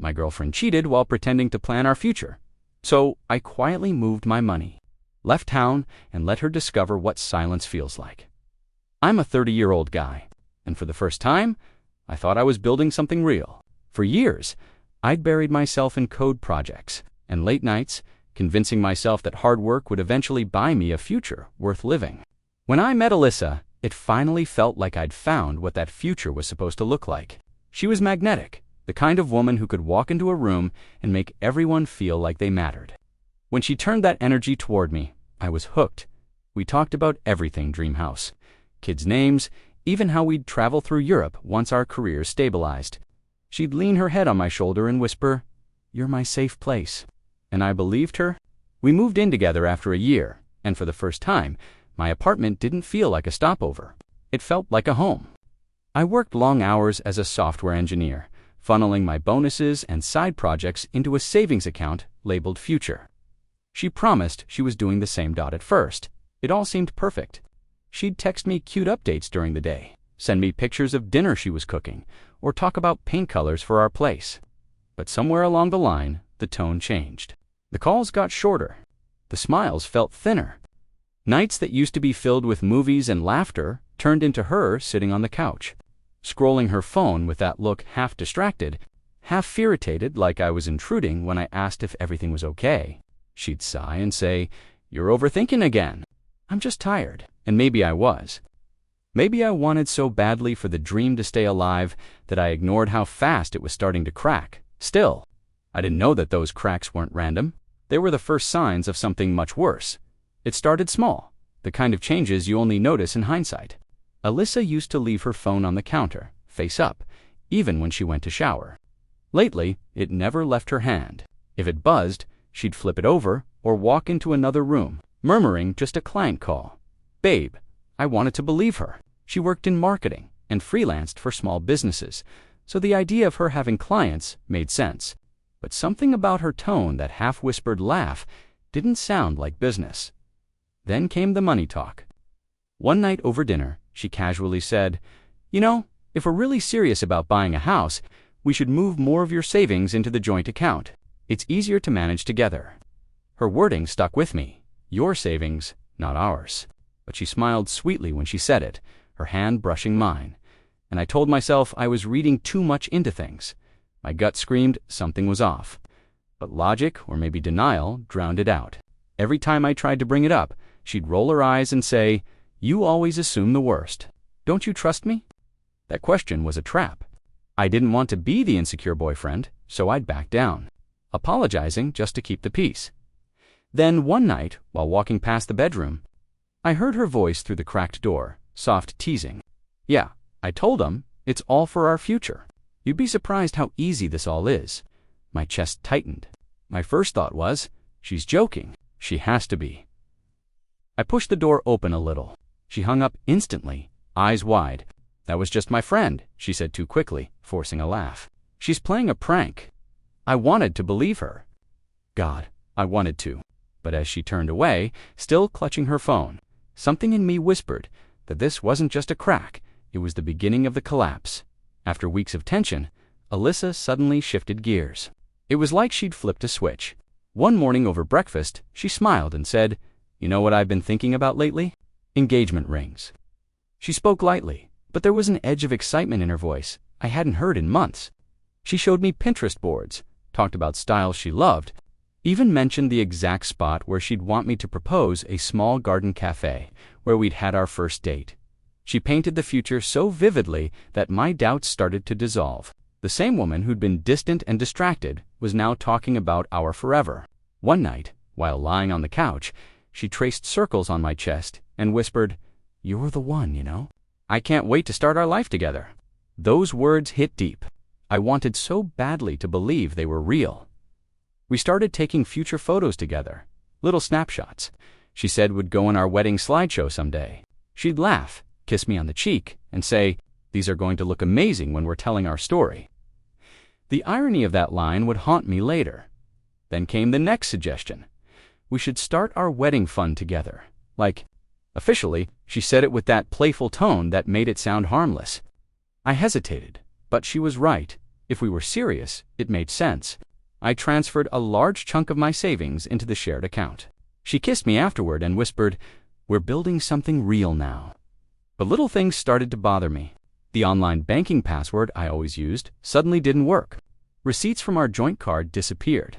My girlfriend cheated while pretending to plan our future. So I quietly moved my money, left town, and let her discover what silence feels like. I'm a 30-year-old guy, and for the first time, I thought I was building something real. For years, I'd buried myself in code projects and late nights, convincing myself that hard work would eventually buy me a future worth living. When I met Alyssa, it finally felt like I'd found what that future was supposed to look like. She was magnetic, the kind of woman who could walk into a room and make everyone feel like they mattered. When she turned that energy toward me, I was hooked. We talked about everything dream house, kids' names, even how we'd travel through Europe once our careers stabilized. She'd lean her head on my shoulder and whisper, "You're my safe place." And I believed her. We moved in together after a year, and for the first time, my apartment didn't feel like a stopover. It felt like a home. I worked long hours as a software engineer, funneling my bonuses and side projects into a savings account labeled Future. She promised she was doing the same. At first, it all seemed perfect. She'd text me cute updates during the day, send me pictures of dinner she was cooking, or talk about paint colors for our place. But somewhere along the line, the tone changed. The calls got shorter. The smiles felt thinner. Nights that used to be filled with movies and laughter turned into her sitting on the couch, scrolling her phone with that look half distracted, half irritated like I was intruding when I asked if everything was okay. She'd sigh and say, "You're overthinking again." "I'm just tired." And maybe I was. Maybe I wanted so badly for the dream to stay alive that I ignored how fast it was starting to crack. Still, I didn't know that those cracks weren't random. They were the first signs of something much worse. It started small, the kind of changes you only notice in hindsight. Alyssa used to leave her phone on the counter, face up, even when she went to shower. Lately, it never left her hand. If it buzzed, she'd flip it over or walk into another room, murmuring just a client call. Babe, I wanted to believe her. She worked in marketing and freelanced for small businesses, so the idea of her having clients made sense. But something about her tone, that half-whispered laugh, didn't sound like business. Then came the money talk. One night over dinner, she casually said, "You know, if we're really serious about buying a house, we should move more of your savings into the joint account. It's easier to manage together." Her wording stuck with me. Your savings, not ours. But she smiled sweetly when she said it, her hand brushing mine. And I told myself I was reading too much into things. My gut screamed something was off. But logic, or maybe denial, drowned it out. Every time I tried to bring it up, she'd roll her eyes and say, "You always assume the worst. Don't you trust me?" That question was a trap. I didn't want to be the insecure boyfriend, so I'd back down, apologizing just to keep the peace. Then one night, while walking past the bedroom, I heard her voice through the cracked door, soft teasing. "Yeah, I told him, it's all for our future. You'd be surprised how easy this all is." My chest tightened. My first thought was, she's joking. She has to be. I pushed the door open a little. She hung up instantly, eyes wide. "That was just my friend," she said too quickly, forcing a laugh. "She's playing a prank." I wanted to believe her. God, I wanted to. But as she turned away, still clutching her phone, something in me whispered that this wasn't just a crack, it was the beginning of the collapse. After weeks of tension, Alyssa suddenly shifted gears. It was like she'd flipped a switch. One morning over breakfast, she smiled and said, "You know what I've been thinking about lately? Engagement rings." She spoke lightly, but there was an edge of excitement in her voice I hadn't heard in months. She showed me Pinterest boards, talked about styles she loved, even mentioned the exact spot where she'd want me to propose, a small garden cafe where we'd had our first date. She painted the future so vividly that my doubts started to dissolve. The same woman who'd been distant and distracted was now talking about our forever. One night, while lying on the couch, she traced circles on my chest and whispered, "You're the one, you know. I can't wait to start our life together." Those words hit deep. I wanted so badly to believe they were real. We started taking future photos together, little snapshots. She said would go in our wedding slideshow someday. She'd laugh, kiss me on the cheek, and say, "These are going to look amazing when we're telling our story." The irony of that line would haunt me later. Then came the next suggestion. We should start our wedding fund together. Like, officially, she said it with that playful tone that made it sound harmless. I hesitated, but she was right. If we were serious, it made sense. I transferred a large chunk of my savings into the shared account. She kissed me afterward and whispered, "We're building something real now." But little things started to bother me. The online banking password I always used suddenly didn't work. Receipts from our joint card disappeared.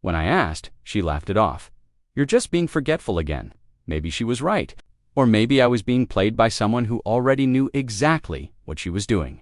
When I asked, she laughed it off. "You're just being forgetful again." Maybe she was right. Or maybe I was being played by someone who already knew exactly what she was doing.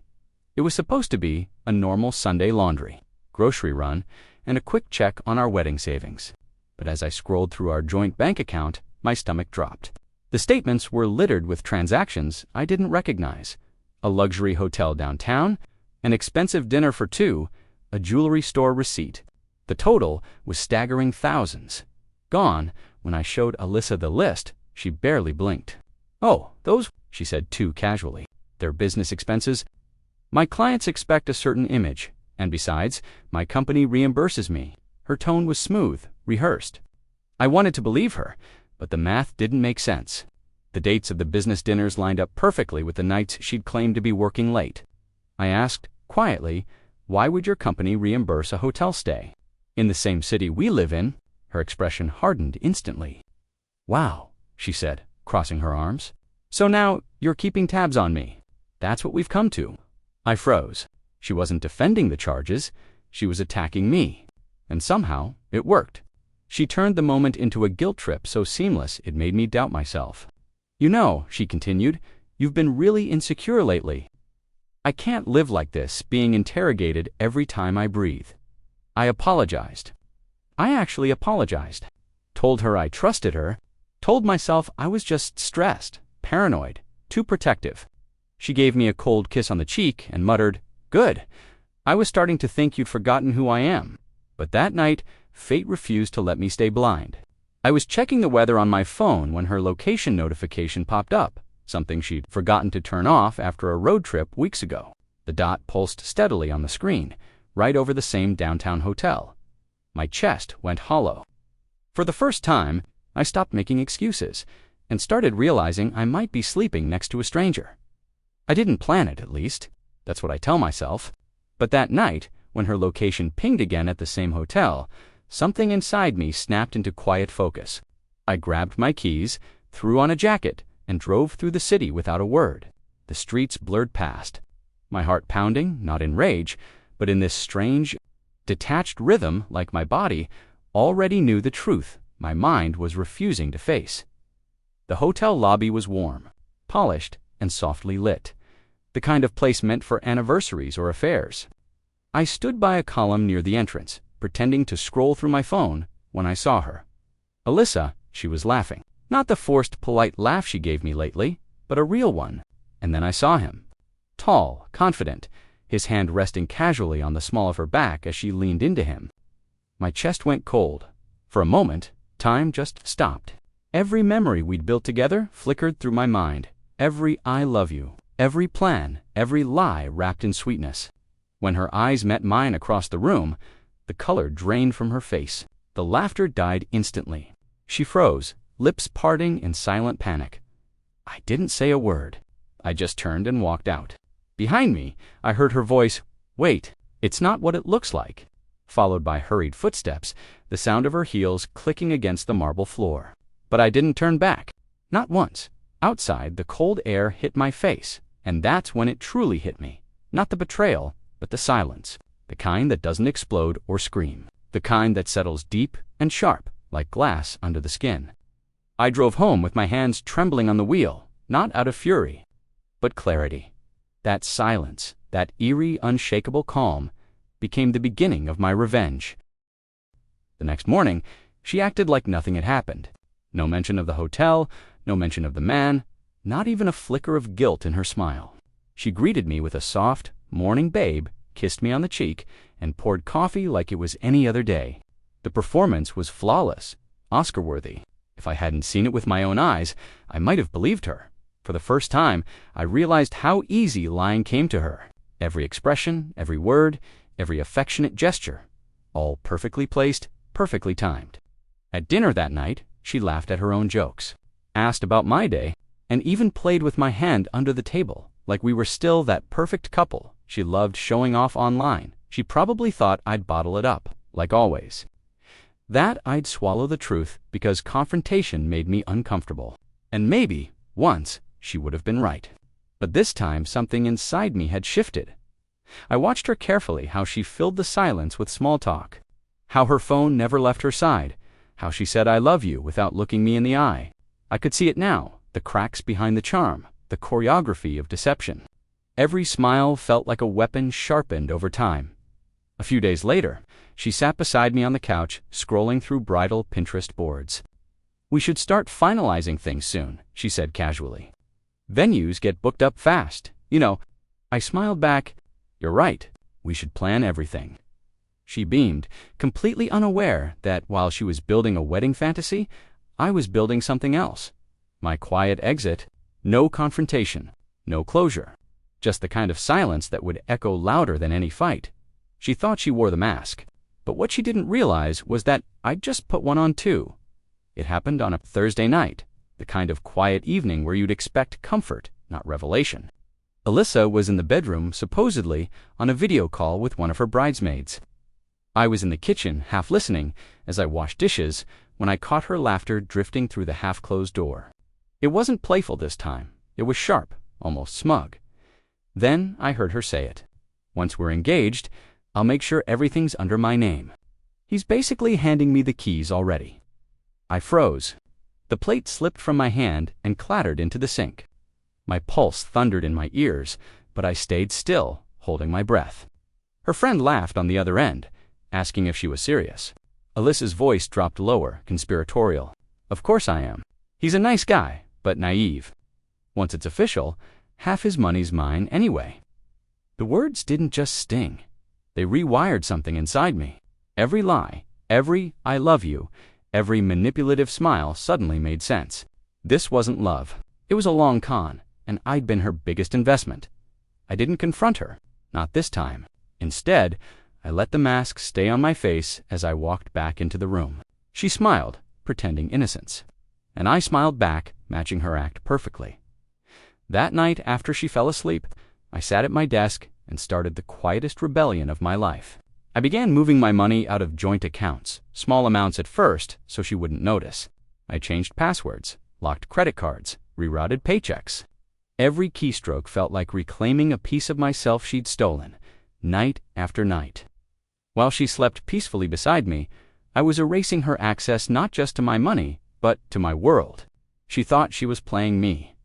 It was supposed to be a normal Sunday laundry, grocery run, and a quick check on our wedding savings. But as I scrolled through our joint bank account, my stomach dropped. The statements were littered with transactions I didn't recognize. A luxury hotel downtown, an expensive dinner for two, a jewelry store receipt. The total was staggering thousands. Gone, when I showed Alyssa the list, she barely blinked. "Oh, those," she said too casually. "They're business expenses. My clients expect a certain image, and besides, my company reimburses me." Her tone was smooth, rehearsed. I wanted to believe her, but the math didn't make sense. The dates of the business dinners lined up perfectly with the nights she'd claimed to be working late. I asked, quietly, "Why would your company reimburse a hotel stay in the same city we live in?" Her expression hardened instantly. "Wow," she said, crossing her arms. "So now you're keeping tabs on me. That's what we've come to." I froze. She wasn't defending the charges. She was attacking me. And somehow, it worked. She turned the moment into a guilt trip so seamless it made me doubt myself. "You know," she continued, "you've been really insecure lately. I can't live like this, being interrogated every time I breathe." I apologized. I actually apologized. Told her I trusted her. Told myself I was just stressed, paranoid, too protective. She gave me a cold kiss on the cheek and muttered, "Good. I was starting to think you'd forgotten who I am." But that night, fate refused to let me stay blind. I was checking the weather on my phone when her location notification popped up, something she'd forgotten to turn off after a road trip weeks ago. The dot pulsed steadily on the screen, right over the same downtown hotel. My chest went hollow. For the first time, I stopped making excuses and started realizing I might be sleeping next to a stranger. I didn't plan it, at least. That's what I tell myself. But that night, when her location pinged again at the same hotel, something inside me snapped into quiet focus. I grabbed my keys, threw on a jacket, and drove through the city without a word. The streets blurred past, my heart pounding, not in rage, but in this strange, detached rhythm like my body already knew the truth my mind was refusing to face. The hotel lobby was warm, polished, and softly lit, the kind of place meant for anniversaries or affairs. I stood by a column near the entrance, pretending to scroll through my phone when I saw her. "Alyssa," she was laughing. Not the forced, polite laugh she gave me lately, but a real one. And then I saw him. Tall, confident, his hand resting casually on the small of her back as she leaned into him. My chest went cold. For a moment, time just stopped. Every memory we'd built together flickered through my mind. Every "I love you," every plan, every lie wrapped in sweetness. When her eyes met mine across the room, the color drained from her face. The laughter died instantly. She froze, lips parting in silent panic. I didn't say a word. I just turned and walked out. Behind me, I heard her voice, "Wait, it's not what it looks like," followed by hurried footsteps, the sound of her heels clicking against the marble floor. But I didn't turn back. Not once. Outside, the cold air hit my face, and that's when it truly hit me. Not the betrayal, but the silence. The kind that doesn't explode or scream. The kind that settles deep and sharp, like glass under the skin. I drove home with my hands trembling on the wheel, not out of fury, but clarity. That silence, that eerie, unshakable calm, became the beginning of my revenge. The next morning, she acted like nothing had happened. No mention of the hotel, no mention of the man, not even a flicker of guilt in her smile. She greeted me with a soft, "Morning, babe," kissed me on the cheek, and poured coffee like it was any other day. The performance was flawless, Oscar-worthy. If I hadn't seen it with my own eyes, I might have believed her. For the first time, I realized how easy lying came to her. Every expression, every word, every affectionate gesture, all perfectly placed, perfectly timed. At dinner that night, she laughed at her own jokes, asked about my day, and even played with my hand under the table, like we were still that perfect couple she loved showing off online. She probably thought I'd bottle it up, like always. That I'd swallow the truth because confrontation made me uncomfortable. And maybe, once, she would have been right. But this time something inside me had shifted. I watched her carefully, how she filled the silence with small talk, how her phone never left her side, how she said "I love you" without looking me in the eye. I could see it now, the cracks behind the charm, the choreography of deception. Every smile felt like a weapon sharpened over time. A few days later, she sat beside me on the couch, scrolling through bridal Pinterest boards. "We should start finalizing things soon," she said casually. "Venues get booked up fast, you know." I smiled back. "You're right. We should plan everything." She beamed, completely unaware that while she was building a wedding fantasy, I was building something else. My quiet exit, no confrontation, no closure, just the kind of silence that would echo louder than any fight. She thought she wore the mask, but what she didn't realize was that I'd just put one on too. It happened on a Thursday night, the kind of quiet evening where you'd expect comfort, not revelation. Alyssa was in the bedroom, supposedly on a video call with one of her bridesmaids. I was in the kitchen, half listening, as I washed dishes, when I caught her laughter drifting through the half-closed door. It wasn't playful this time. It was sharp, almost smug. Then I heard her say it. "Once we're engaged, I'll make sure everything's under my name." He's basically handing me the keys already. I froze. The plate slipped from my hand and clattered into the sink. My pulse thundered in my ears, but I stayed still, holding my breath. Her friend laughed on the other end, asking if she was serious. Alyssa's voice dropped lower, conspiratorial. "Of course I am. He's a nice guy, but naive. Once it's official, half his money's mine anyway." The words didn't just sting. They rewired something inside me. Every lie, every "I love you," every manipulative smile suddenly made sense. This wasn't love. It was a long con, and I'd been her biggest investment. I didn't confront her, not this time. Instead, I let the mask stay on my face as I walked back into the room. She smiled, pretending innocence. And I smiled back, matching her act perfectly. That night, after she fell asleep, I sat at my desk and started the quietest rebellion of my life. I began moving my money out of joint accounts, small amounts at first so she wouldn't notice. I changed passwords, locked credit cards, rerouted paychecks. Every keystroke felt like reclaiming a piece of myself she'd stolen, night after night. While she slept peacefully beside me, I was erasing her access not just to my money, but to my world. She thought she was playing me.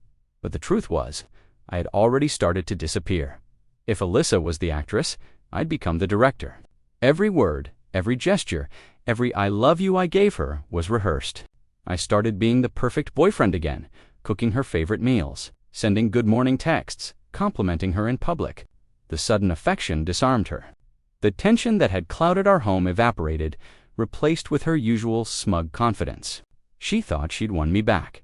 But the truth was, I had already started to disappear. If Alyssa was the actress, I'd become the director. Every word, every gesture, every "I love you" I gave her was rehearsed. I started being the perfect boyfriend again, cooking her favorite meals, sending good morning texts, complimenting her in public. The sudden affection disarmed her. The tension that had clouded our home evaporated, replaced with her usual smug confidence. She thought she'd won me back.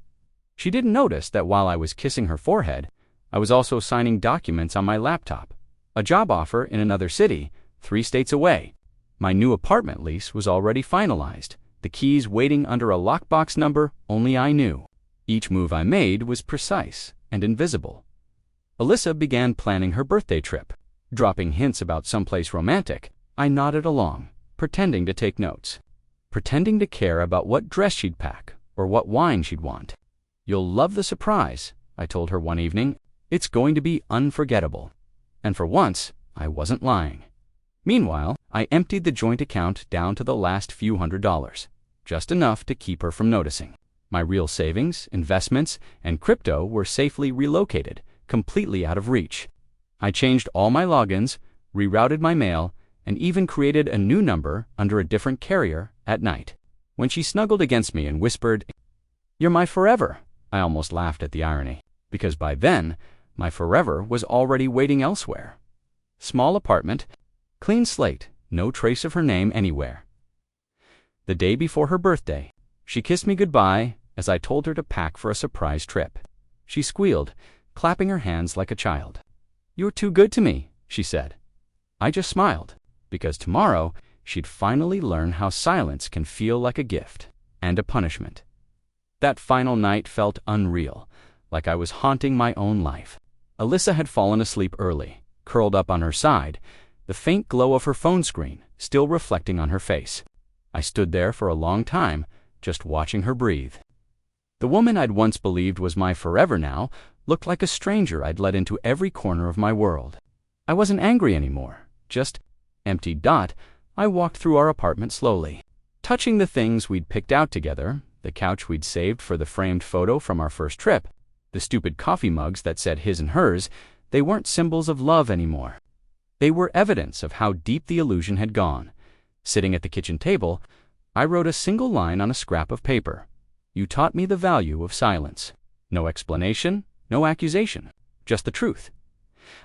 She didn't notice that while I was kissing her forehead, I was also signing documents on my laptop. A job offer in another city, 3 states away. My new apartment lease was already finalized, the keys waiting under a lockbox number only I knew. Each move I made was precise and invisible. Alyssa began planning her birthday trip. Dropping hints about someplace romantic, I nodded along, pretending to take notes. Pretending to care about what dress she'd pack or what wine she'd want. "You'll love the surprise," I told her one evening. "It's going to be unforgettable." And for once, I wasn't lying. Meanwhile, I emptied the joint account down to the last few $100s, just enough to keep her from noticing. My real savings, investments, and crypto were safely relocated, completely out of reach. I changed all my logins, rerouted my mail, and even created a new number under a different carrier at night. When she snuggled against me and whispered, "You're my forever," I almost laughed at the irony, because by then, my forever was already waiting elsewhere. Small apartment, clean slate, no trace of her name anywhere. The day before her birthday, she kissed me goodbye as I told her to pack for a surprise trip. She squealed, clapping her hands like a child. "You're too good to me," she said. I just smiled, because tomorrow she'd finally learn how silence can feel like a gift and a punishment. That final night felt unreal, like I was haunting my own life. Alyssa had fallen asleep early, curled up on her side, the faint glow of her phone screen still reflecting on her face. I stood there for a long time, just watching her breathe. The woman I'd once believed was my forever now looked like a stranger I'd let into every corner of my world. I wasn't angry anymore, just empty. I walked through our apartment slowly, touching the things we'd picked out together, the couch we'd saved for the framed photo from our first trip, the stupid coffee mugs that said his and hers. They weren't symbols of love anymore. They were evidence of how deep the illusion had gone. Sitting at the kitchen table, I wrote a single line on a scrap of paper. You taught me the value of silence. No explanation, no accusation, just the truth.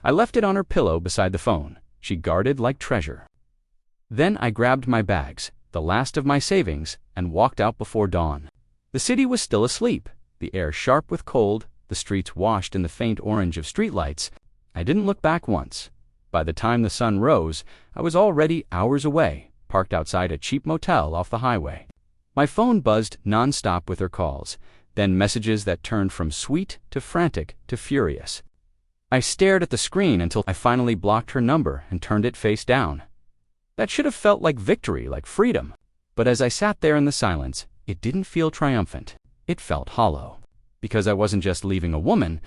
I left it on her pillow beside the phone, she guarded like treasure. Then I grabbed my bags, the last of my savings, and walked out before dawn. The city was still asleep, the air sharp with cold, the streets washed in the faint orange of streetlights. I didn't look back once. By the time the sun rose, I was already hours away, parked outside a cheap motel off the highway. My phone buzzed non-stop with her calls, then messages that turned from sweet to frantic to furious. I stared at the screen until I finally blocked her number and turned it face down. That should have felt like victory, like freedom. But as I sat there in the silence, it didn't feel triumphant. It felt hollow. Because I wasn't just leaving a woman,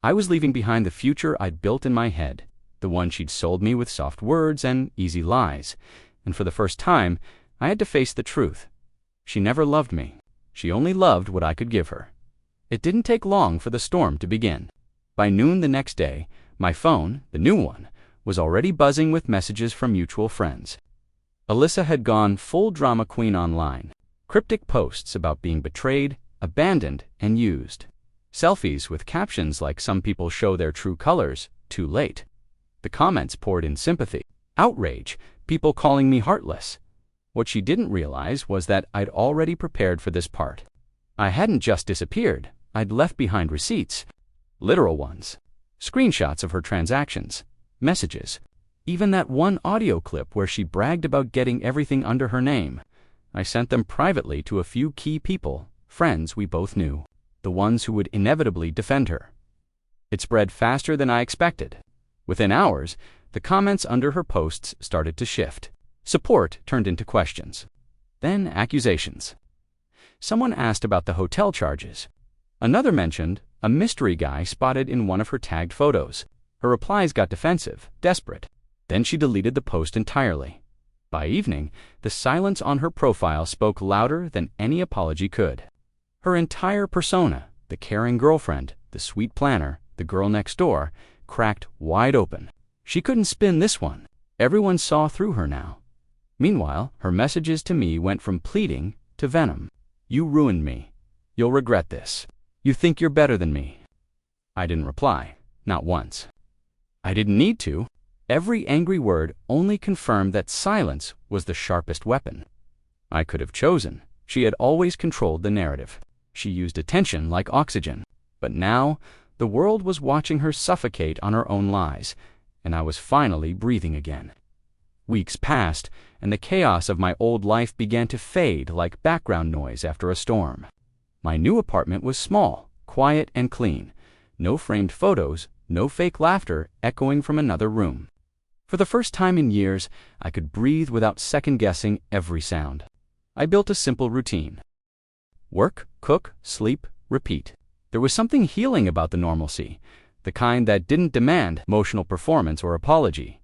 I was leaving behind the future I'd built in my head, the one she'd sold me with soft words and easy lies. And for the first time, I had to face the truth. She never loved me. She only loved what I could give her. It didn't take long for the storm to begin. By noon the next day, my phone, the new one, was already buzzing with messages from mutual friends. Alyssa had gone full drama queen online. Cryptic posts about being betrayed, abandoned, and used. Selfies with captions like "Some people show their true colors, too late." The comments poured in sympathy, outrage, people calling me heartless. What she didn't realize was that I'd already prepared for this part. I hadn't just disappeared, I'd left behind receipts. Literal ones. Screenshots of her transactions. Messages. Even that one audio clip where she bragged about getting everything under her name. I sent them privately to a few key people, friends we both knew, the ones who would inevitably defend her. It spread faster than I expected. Within hours, the comments under her posts started to shift. Support turned into questions. Then accusations. Someone asked about the hotel charges. Another mentioned a mystery guy spotted in one of her tagged photos. Her replies got defensive, desperate. Then she deleted the post entirely. By evening, the silence on her profile spoke louder than any apology could. Her entire persona, the caring girlfriend, the sweet planner, the girl next door, cracked wide open. She couldn't spin this one. Everyone saw through her now. Meanwhile, her messages to me went from pleading to venom. You ruined me. You'll regret this. You think you're better than me. I didn't reply, not once. I didn't need to. Every angry word only confirmed that silence was the sharpest weapon. I could have chosen. She had always controlled the narrative. She used attention like oxygen. But now, the world was watching her suffocate on her own lies, and I was finally breathing again. Weeks passed, and the chaos of my old life began to fade like background noise after a storm. My new apartment was small, quiet, and clean. No framed photos, no fake laughter echoing from another room. For the first time in years, I could breathe without second-guessing every sound. I built a simple routine. Work, cook, sleep, repeat. There was something healing about the normalcy, the kind that didn't demand emotional performance or apology.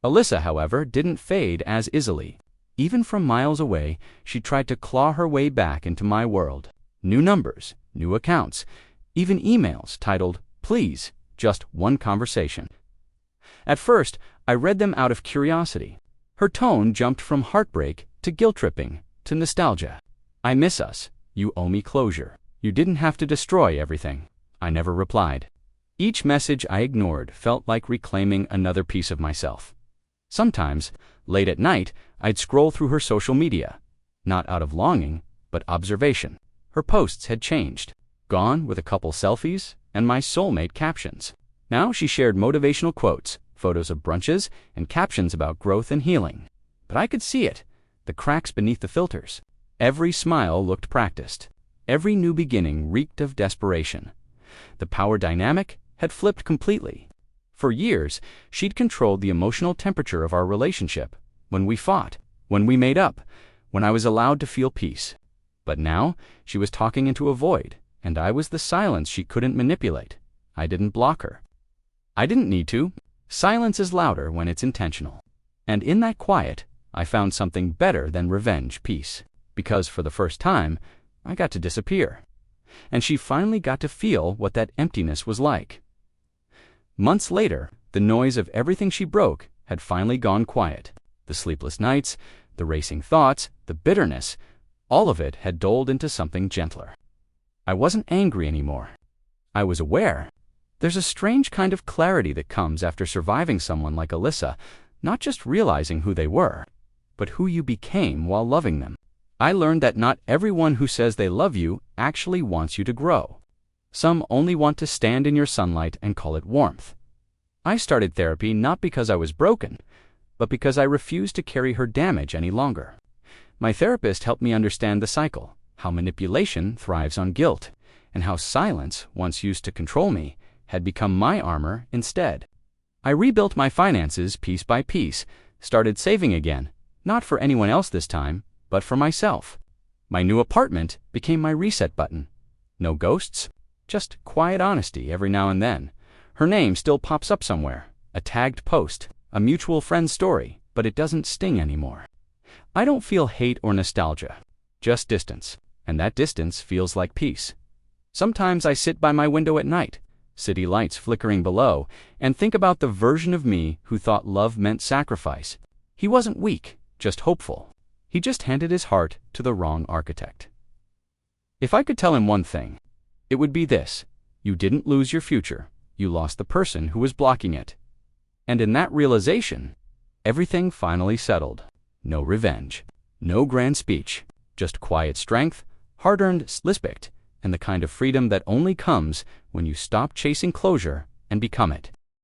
Alyssa, however, didn't fade as easily. Even from miles away, she tried to claw her way back into my world. New numbers, new accounts, even emails titled, "Please, just one conversation." At first, I read them out of curiosity. Her tone jumped from heartbreak to guilt-tripping to nostalgia. "I miss us. You owe me closure. You didn't have to destroy everything." I never replied. Each message I ignored felt like reclaiming another piece of myself. Sometimes, late at night, I'd scroll through her social media, not out of longing, but observation. Her posts had changed, gone with a couple selfies and my soulmate captions. Now she shared motivational quotes, photos of brunches, and captions about growth and healing. But I could see it, the cracks beneath the filters. Every smile looked practiced. Every new beginning reeked of desperation. The power dynamic had flipped completely. For years, she'd controlled the emotional temperature of our relationship, when we fought, when we made up, when I was allowed to feel peace. But now, she was talking into a void, and I was the silence she couldn't manipulate. I didn't block her. I didn't need to. Silence is louder when it's intentional. And in that quiet, I found something better than revenge, peace. Because for the first time, I got to disappear. And she finally got to feel what that emptiness was like. Months later, the noise of everything she broke had finally gone quiet. The sleepless nights, the racing thoughts, the bitterness, all of it had dulled into something gentler. I wasn't angry anymore. I was aware. There's a strange kind of clarity that comes after surviving someone like Alyssa, not just realizing who they were, but who you became while loving them. I learned that not everyone who says they love you actually wants you to grow. Some only want to stand in your sunlight and call it warmth. I started therapy not because I was broken, but because I refused to carry her damage any longer. My therapist helped me understand the cycle, how manipulation thrives on guilt, and how silence, once used to control me, had become my armor instead. I rebuilt my finances piece by piece, started saving again, not for anyone else this time, but for myself. My new apartment became my reset button. No ghosts, just quiet honesty every now and then. Her name still pops up somewhere, a tagged post, a mutual friend's story, but it doesn't sting anymore. I don't feel hate or nostalgia, just distance, and that distance feels like peace. Sometimes I sit by my window at night, city lights flickering below, and think about the version of me who thought love meant sacrifice. He wasn't weak, just hopeful. He just handed his heart to the wrong architect. If I could tell him one thing, it would be this: you didn't lose your future, you lost the person who was blocking it. And in that realization, everything finally settled. No revenge, no grand speech, just quiet strength, hard-earned respect, and the kind of freedom that only comes when you stop chasing closure and become it.